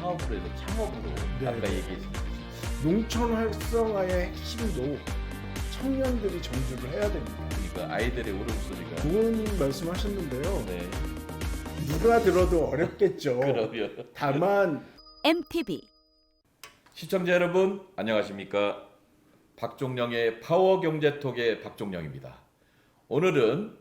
사업으로 해서 창업으로 네. 아까 얘기했습니다. 농촌 활성화의 핵심도 청년들이 정주를 해야 됩니다. 그러니까 아이들의 울음소리가 좋은 말씀하셨는데요. 네. 누가 들어도 어렵겠죠. 그러면 다만 MTV 시청자 여러분 안녕하십니까? 박종령의 파워경제톡의 박종령입니다. 오늘은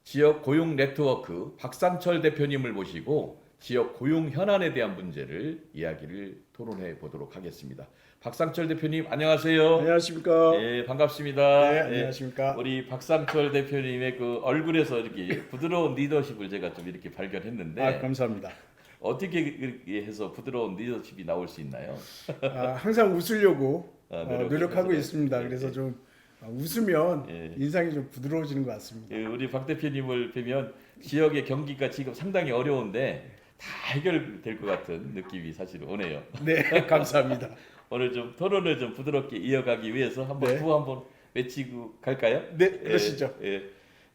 지역 고용 네트워크 박상철 대표님을 모시고 지역 고용 현안에 대한 문제를 이야기를 토론해 보도록 하겠습니다. 박상철 대표님 안녕하세요. 안녕하십니까? 예, 반갑습니다. 네, 예, 안녕하십니까? 우리 박상철 대표님의 그 얼굴에서 이렇게 부드러운 리더십을 제가 좀 이렇게 발견했는데 감사합니다. 어떻게 이렇게 해서 부드러운 리더십이 나올 수 있나요? 항상 웃으려고 노력하고 해서. 있습니다. 예, 그래서 예. 좀 웃으면 예. 인상이 좀 부드러워지는 것 같습니다. 예, 우리 박 대표님을 뵈면 지역의 경기가 지금 상당히 어려운데 다 해결될 것 같은 느낌이 사실 오네요. 네, 감사합니다. 오늘 좀 토론을 좀 부드럽게 이어가기 위해서 한번 네. 구호 한번 외치고 갈까요? 네, 그러시죠.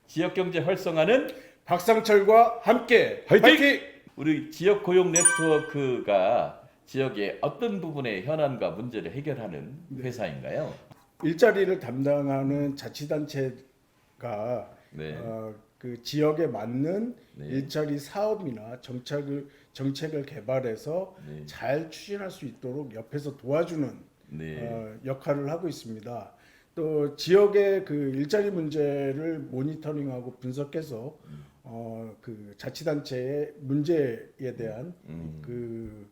지역 경제 활성화는 박상철과 함께 화이팅! 우리 지역 고용 네트워크가 지역의 어떤 부분의 현안과 문제를 해결하는 회사인가요? 일자리를 담당하는 자치단체가 네. 그 지역에 맞는 네. 일자리 사업이나 정책을 개발해서 네. 잘 추진할 수 있도록 옆에서 도와주는 네. 역할을 하고 있습니다. 또 지역의 그 일자리 문제를 모니터링하고 분석해서 그 자치단체의 문제에 대한 그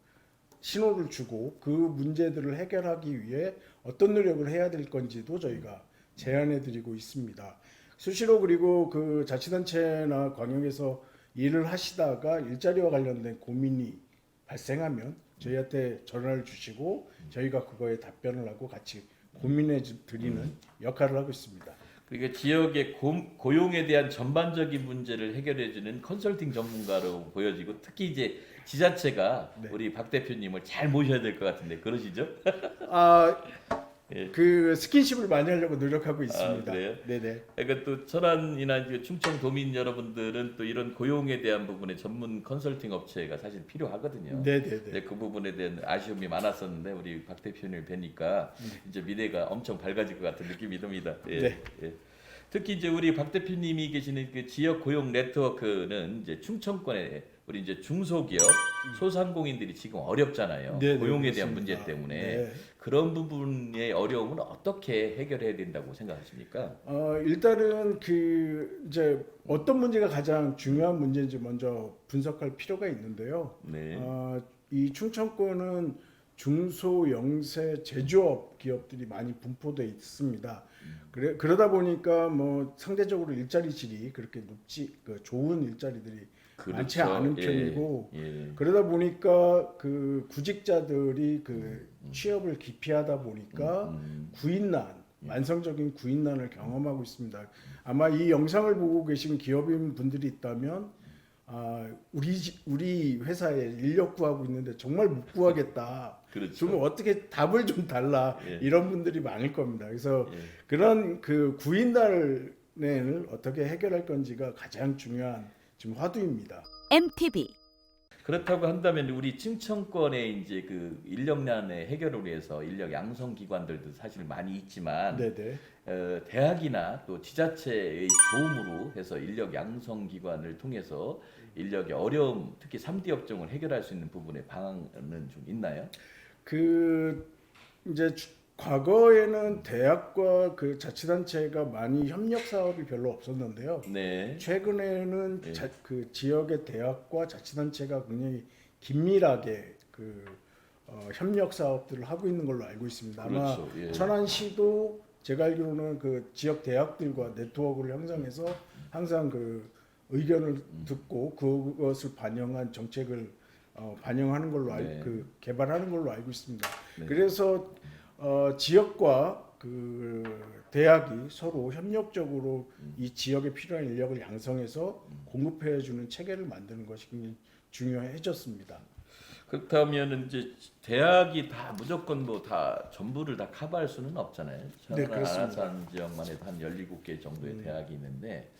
신호를 주고 그 문제들을 해결하기 위해 어떤 노력을 해야 될 건지도 저희가 제안해 드리고 있습니다. 수시로 그리고 그 자치단체나 광역에서 일을 하시다가 일자리와 관련된 고민이 발생하면 저희한테 전화를 주시고 저희가 그거에 답변을 하고 같이 고민해 드리는 역할을 하고 있습니다. 그러니까 지역의 고용에 대한 전반적인 문제를 해결해주는 컨설팅 전문가로 보여지고 특히 이제 지자체가 네. 우리 박 대표님을 잘 모셔야 될 것 같은데 그러시죠? 예. 그 스킨십을 많이 하려고 노력하고 있습니다. 그래요? 네네. 그러니까 또 천안이나 이제 충청 도민 여러분들은 또 이런 고용에 대한 부분에 전문 컨설팅 업체가 사실 필요하거든요. 네네네. 네, 그 부분에 대한 아쉬움이 많았었는데 우리 박 대표님을 뵈니까 이제 미래가 엄청 밝아질 것 같은 느낌이 듭니다. 예, 네. 예. 특히 이제 우리 박 대표님이 계시는 그 지역 고용 네트워크는 이제 충청권에 우리 이제 중소기업, 소상공인들이 지금 어렵잖아요. 네, 고용에 대한 그렇습니다. 문제 때문에 네. 그런 부분의 어려움은 어떻게 해결해야 된다고 생각하십니까? 일단은 그 이제 어떤 문제가 가장 중요한 문제인지 먼저 분석할 필요가 있는데요. 네. 이 충청권은 중소 영세 제조업 기업들이 많이 분포돼 있습니다. 그러다 보니까 뭐 상대적으로 일자리 질이 그렇게 좋은 일자리들이 많지 그렇죠. 않은 예, 편이고 예. 그러다 보니까 그 구직자들이 그 취업을 기피하다 보니까 구인난, 만성적인 구인난을 경험하고 있습니다. 아마 이 영상을 보고 계신 기업인 분들이 있다면 우리 회사에 인력 구하고 있는데 정말 못 구하겠다. 그렇죠. 좀 어떻게 답을 좀 달라. 예. 이런 분들이 많을 겁니다. 그래서 예. 그런 그 구인난을 어떻게 해결할 건지가 가장 중요한 지금 화두입니다. MTV 그렇다고 한다면 우리 충청권의 이제 그 인력난의 해결을 위해서 인력 양성 기관들도 사실 많이 있지만 네네. 대학이나 또 지자체의 도움으로 해서 인력 양성 기관을 통해서 인력의 어려움, 특히 3D 업종을 해결할 수 있는 부분의 방안은 좀 있나요? 그 이제 과거에는 대학과 그 자치단체가 많이 협력 사업이 별로 없었는데요. 네. 최근에는 네. 그 지역의 대학과 자치단체가 굉장히 긴밀하게 그 협력 사업들을 하고 있는 걸로 알고 있습니다. 아마 그렇죠. 예. 천안시도 제가 알기로는 그 지역 대학들과 네트워크를 형성해서 항상 그 의견을 듣고 그것을 반영한 정책을 반영하는 걸로 네. 개발하는 걸로 알고 있습니다. 네. 그래서 지역과 그 대학이 서로 협력적으로 이 지역에 필요한 인력을 양성해서 공급해주는 체계를 만드는 것이 굉장히 중요해졌습니다. 그렇다면 이제 대학이 다 무조건 뭐 다 전부를 다 커버할 수는 없잖아요. 네, 그렇습니다. 아산 지역만 해도 한 17개 정도의 대학이 있는데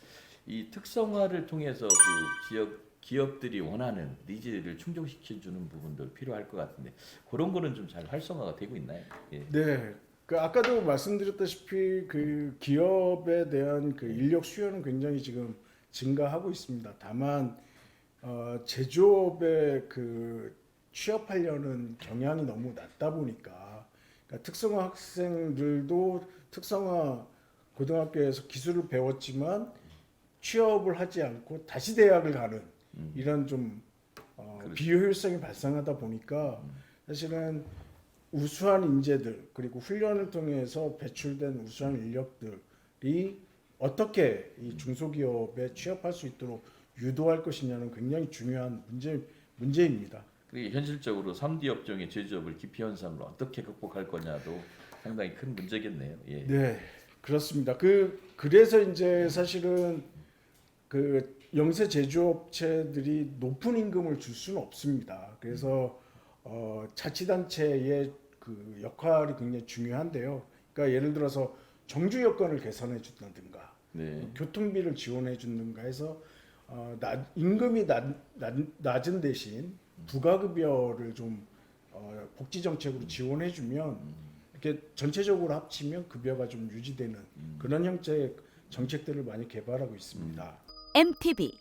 이 특성화를 통해서 그 지역 기업들이 원하는 니즈를 충족시켜주는 부분도 필요할 것 같은데 그런 거는 좀 잘 활성화가 되고 있나요? 예. 네. 그 아까도 말씀드렸다시피 그 기업에 대한 그 인력 수요는 굉장히 지금 증가하고 있습니다. 다만 제조업에 그 취업하려는 경향이 너무 낮다 보니까 그러니까 특성화 학생들도 특성화 고등학교에서 기술을 배웠지만 취업을 하지 않고 다시 대학을 가는 이런 좀 그렇죠. 비효율성이 발생하다 보니까 사실은 우수한 인재들 그리고 훈련을 통해서 배출된 우수한 인력들이 어떻게 이 중소기업에 취업할 수 있도록 유도할 것이냐는 굉장히 중요한 문제입니다. 그리고 현실적으로 3D 업종의 제조업을 기피 현상으로 어떻게 극복할 거냐도 상당히 큰 문제겠네요. 예. 네, 그렇습니다. 그래서 이제 사실은 그 영세 제조업체들이 높은 임금을 줄 수는 없습니다. 그래서 자치단체의 그 역할이 굉장히 중요한데요. 그러니까 예를 들어서 정주 여건을 개선해 준다든가, 네. 교통비를 지원해 준다든가 해서 임금이 낮은 대신 부가급여를 좀 복지 정책으로 지원해 주면 이렇게 전체적으로 합치면 급여가 좀 유지되는 그런 형태의 정책들을 많이 개발하고 있습니다. MTV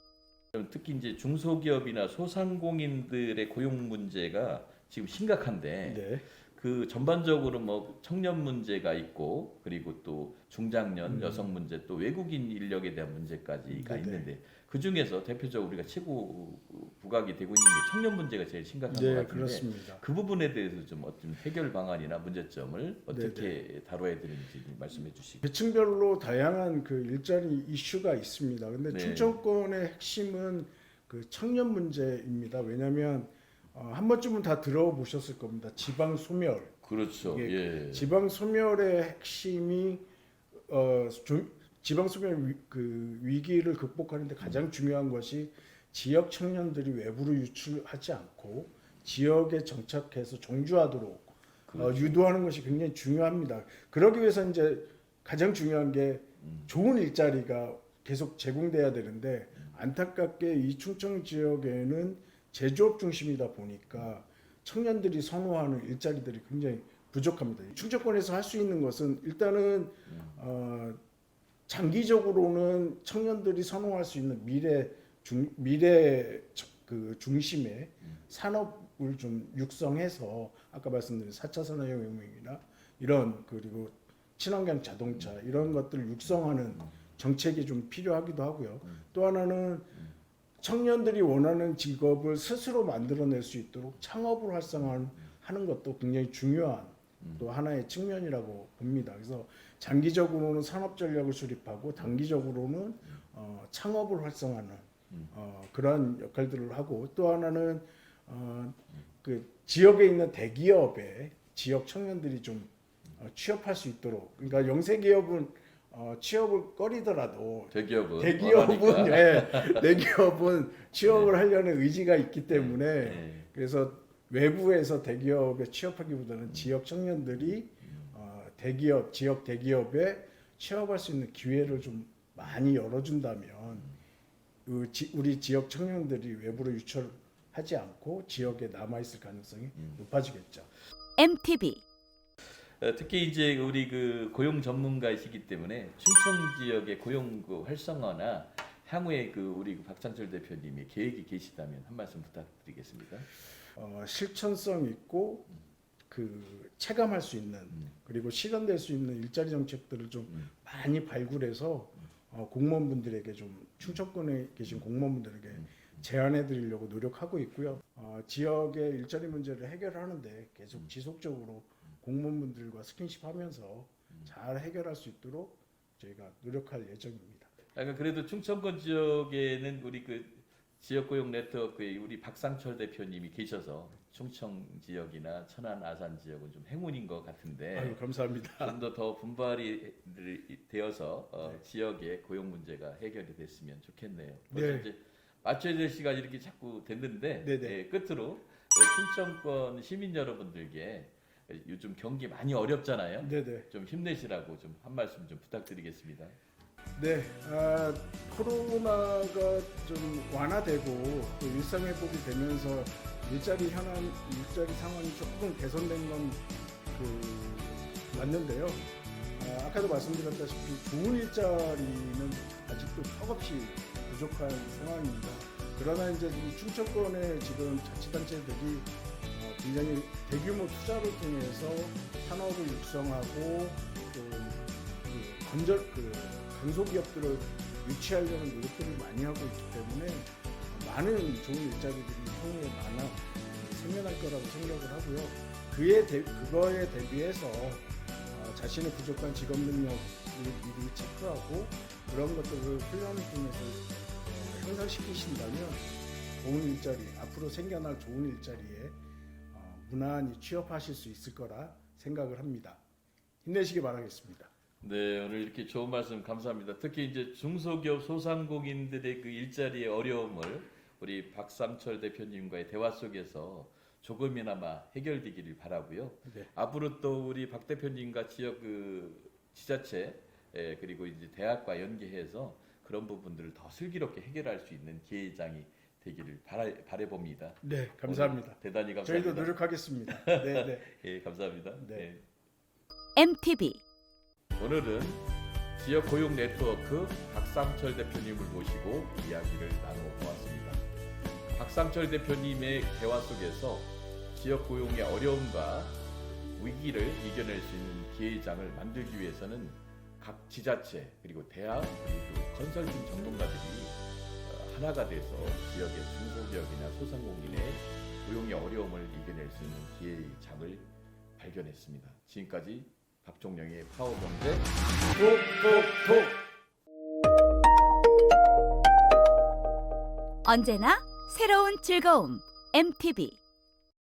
특히 이제 중소기업이나 소상공인들의 고용 문제가 지금 심각한데 네. 그 전반적으로 뭐 청년 문제가 있고 그리고 또 중장년 여성 문제 또 외국인 인력에 대한 문제까지가 네네. 있는데 그 중에서 대표적으로 우리가 최고 부각이 되고 있는 게 청년 문제가 제일 심각한 것 네, 같은데 그렇습니다. 그 부분에 대해서 좀 어떤 해결 방안이나 문제점을 어떻게 다뤄야 되는지 좀 말씀해 주시고. 계층별로 다양한 그 일자리 이슈가 있습니다. 근데 네. 충청권의 핵심은 그 청년 문제입니다. 왜냐하면 한 번쯤은 다 들어보셨을 겁니다. 지방 소멸. 그렇죠. 이게 예. 지방 소멸의 핵심이 지방 소멸 그 위기를 극복하는데 가장 중요한 것이 지역 청년들이 외부로 유출하지 않고 지역에 정착해서 정주하도록 그렇죠. 유도하는 것이 굉장히 중요합니다. 그러기 위해서 이제 가장 중요한 게 좋은 일자리가 계속 제공돼야 되는데 안타깝게 이 충청 지역에는 제조업 중심이다 보니까 청년들이 선호하는 일자리들이 굉장히 부족합니다. 충청권에서 할 수 있는 것은 일단은 장기적으로는 청년들이 선호할 수 있는 미래 그 중심의 산업을 좀 육성해서 아까 말씀드린 4차 산업혁명이나 이런 그리고 친환경 자동차 이런 것들을 육성하는 정책이 좀 필요하기도 하고요. 또 하나는 청년들이 원하는 직업을 스스로 만들어낼 수 있도록 창업을 활성화하는 것도 굉장히 중요한 또 하나의 측면이라고 봅니다. 그래서 장기적으로는 산업 전략을 수립하고 단기적으로는 창업을 활성화하는 그러한 역할들을 하고 또 하나는 그 지역에 있는 대기업에 지역 청년들이 좀 취업할 수 있도록 그러니까 영세 기업은 취업을 꺼리더라도 대기업은 대기업은 취업을 하려는 의지가 있기 때문에 네. 그래서 외부에서 대기업에 취업하기보다는 지역 청년들이 지역 대기업에 취업할 수 있는 기회를 좀 많이 열어준다면 우리 지역 청년들이 외부로 유출하지 않고 지역에 남아 있을 가능성이 높아지겠죠. MTV 특히 이제 우리 그 고용 전문가이시기 때문에 충청 지역의 고용 그 활성화나 향후에 그 우리 그 박상철 대표님이 계획이 계시다면 한 말씀 부탁드리겠습니다. 실천성 있고 그 체감할 수 있는 그리고 실현될 수 있는 일자리 정책들을 좀 많이 발굴해서 공무원분들에게 좀 충청권에 계신 공무원분들에게 제안해 드리려고 노력하고 있고요. 지역의 일자리 문제를 해결하는데 계속 지속적으로 공무원분들과 스킨십하면서 잘 해결할 수 있도록 저희가 노력할 예정입니다. 그래도 충청권 지역에는 우리 그 지역 고용 네트워크의 우리 박상철 대표님이 계셔서 충청 지역이나 천안 아산 지역은 좀 행운인 것 같은데 아유, 감사합니다. 좀 더 분발이 되어서 지역의 고용 문제가 해결이 됐으면 좋겠네요. 네. 이제 맞춰야 될 시간이 이렇게 자꾸 됐는데 네네. 끝으로 충청권 시민 여러분들께 요즘 경기 많이 어렵잖아요. 네네. 좀 힘내시라고 좀 한 말씀 좀 부탁드리겠습니다. 네, 코로나가 좀 완화되고 또 일상 회복이 되면서 일자리 상황이 조금 개선된 건 맞는데요. 아까도 말씀드렸다시피 좋은 일자리는 아직도 턱없이 부족한 상황입니다. 그러나 이제 이 충청권의 지금 자치단체들이 굉장히 대규모 투자를 통해서 산업을 육성하고 또 강소기업들을 유치하려는 노력들을 많이 하고 있기 때문에 많은 좋은 일자리들이 향후에 생겨날 거라고 생각을 하고요. 그거에 대비해서 자신의 부족한 직업 능력을 미리 체크하고 그런 것들을 훈련을 통해서 향상시키신다면 좋은 일자리, 앞으로 생겨날 좋은 일자리에 무난히 취업하실 수 있을 거라 생각을 합니다. 힘내시기 바라겠습니다. 네, 오늘 이렇게 좋은 말씀 감사합니다. 특히 이제 중소기업 소상공인들의 그 일자리의 어려움을 우리 박상철 대표님과의 대화 속에서 조금이나마 해결되기를 바라고요. 네. 앞으로 또 우리 박 대표님과 지역 지자체 그리고 이제 대학과 연계해서 그런 부분들을 더 슬기롭게 해결할 수 있는 기회장이 되기를 바라봅니다. 네, 감사합니다. 대단히 감사합니다. 저희도 노력하겠습니다. 네, 네. 예, 감사합니다. 네. MTV 오늘은 지역 고용 네트워크 박상철 대표님을 모시고 이야기를 나눠보았습니다. 박상철 대표님의 대화 속에서 지역 고용의 어려움과 위기를 이겨낼 수 있는 기회장을 만들기 위해서는 각 지자체 그리고 대학 그리고 컨설팅 전문가들이 하나가 돼서 지역의 중소기업이나 소상공인의 고용의 어려움을 이겨낼 수 있는 기회장을 발견했습니다. 지금까지 박종영의 파워경제 톡톡톡 언제나 새로운 즐거움 MTV